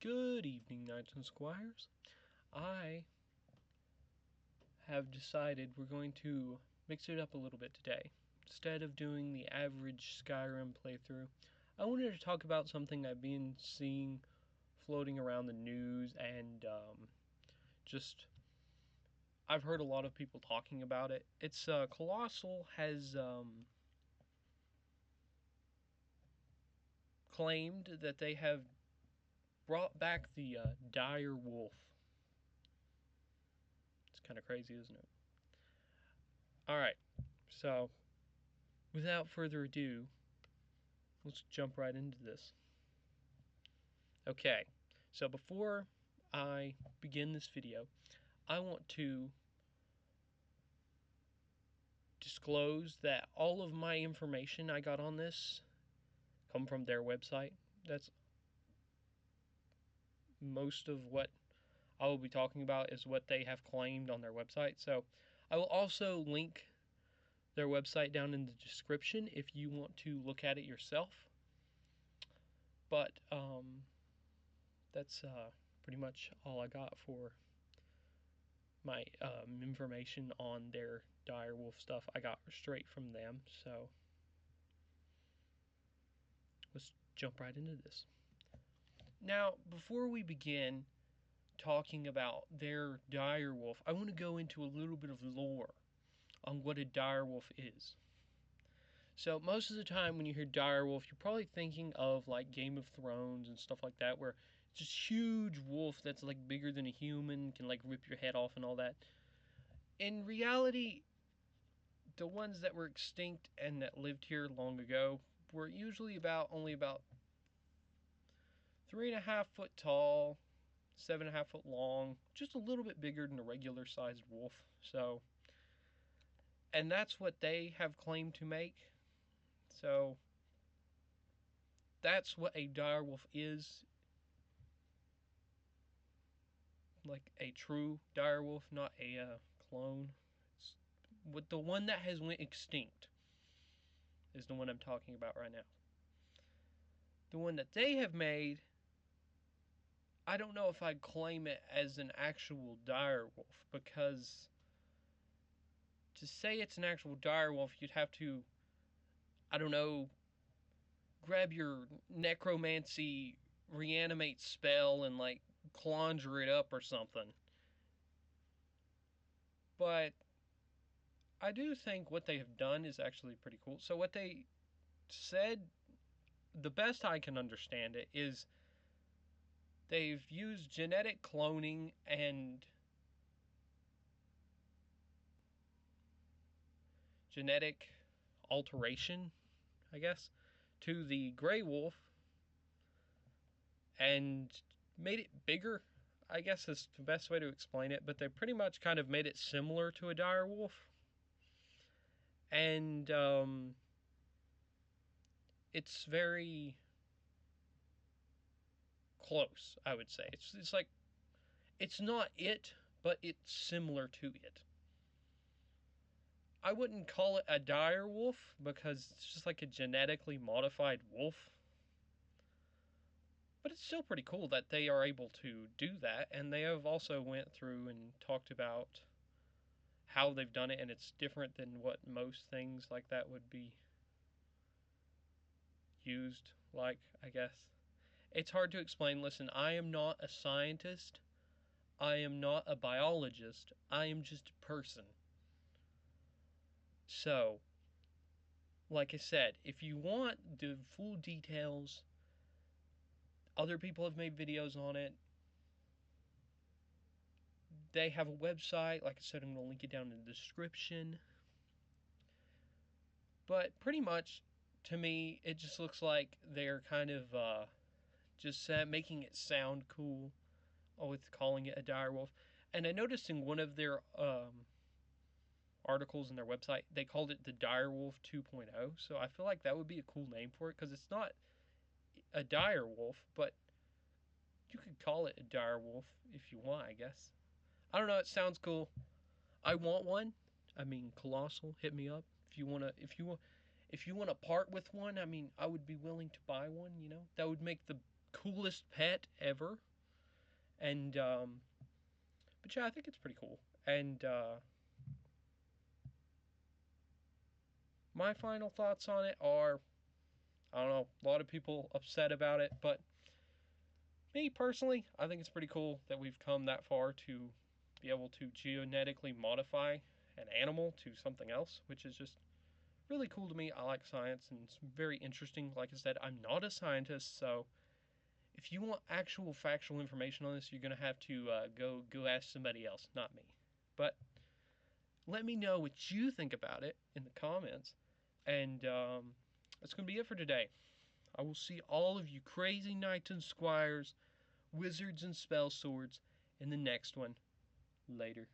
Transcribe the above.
Good evening, Knights and Squires. I have decided we're going to mix it up a little bit today. Instead of doing the average Skyrim playthrough, I wanted to talk about something I've been seeing floating around the news and I've heard a lot of people talking about it. It's Colossal has claimed that they have brought back the dire wolf. It's kind of crazy, isn't it? Alright, so without further ado, let's jump right into this. Okay, so before I begin this video, I want to disclose that all of my information I got on this come from their website. That's most of what I will be talking about is what they have claimed on their website. So I will also link their website down in the description if you want to look at it yourself. But that's pretty much all I got for my information on their direwolf stuff. I got straight from them, so let's jump right into this. Now, before we begin talking about their direwolf, I want to go into a little bit of lore on what a direwolf is. So most of the time when you hear direwolf, you're probably thinking of like Game of Thrones and stuff like that, where it's this huge wolf that's like bigger than a human, can like rip your head off and all that. In reality, the ones that were extinct and that lived here long ago were usually only about 3.5 foot tall, 7.5 foot long, just a little bit bigger than a regular sized wolf. So, and that's what they have claimed to make. So that's what a direwolf is. Like a true direwolf, not a clone. It's, with the one that has went extinct is the one I'm talking about right now. The one that they have made, I don't know if I'd claim it as an actual direwolf, because to say it's an actual direwolf, you'd have to, I don't know, grab your necromancy reanimate spell and like conjure it up or something. But I do think what they have done is actually pretty cool. So what they said, the best I can understand it, is they've used genetic cloning and genetic alteration, I guess, to the gray wolf and made it bigger, I guess is the best way to explain it, but they pretty much kind of made it similar to a dire wolf. And it's very close, I would say. It's like, it's not it, but it's similar to it. I wouldn't call it a dire wolf because it's just like a genetically modified wolf. But it's still pretty cool that they are able to do that, and they have also went through and talked about how they've done it, and it's different than what most things like that would be used like, I guess. It's hard to explain. Listen, I am not a scientist. I am not a biologist. I am just a person. So, like I said, if you want the full details, other people have made videos on it. They have a website. Like I said, I'm going to link it down in the description. But pretty much, to me, it just looks like they're kind of just making it sound cool with calling it a direwolf. And I noticed in one of their articles in their website, they called it the Direwolf 2.0. So I feel like that would be a cool name for it, because it's not a direwolf, but you could call it a direwolf if you want, I guess. I don't know, it sounds cool. I want one. I mean, Colossal, hit me up if you wanna part with one. I mean, I would be willing to buy one, you know. That would make the coolest pet ever. And but yeah, I think it's pretty cool. And my final thoughts on it are, I don't know, a lot of people upset about it, but me personally, I think it's pretty cool that we've come that far to be able to genetically modify an animal to something else, which is just really cool to me. I like science and it's very interesting. Like I said, I'm not a scientist, so if you want actual factual information on this, you're gonna have to go ask somebody else, not me. But let me know what you think about it in the comments, and that's gonna be it for today. I will see all of you crazy knights and squires, wizards and spell swords in the next one. Later.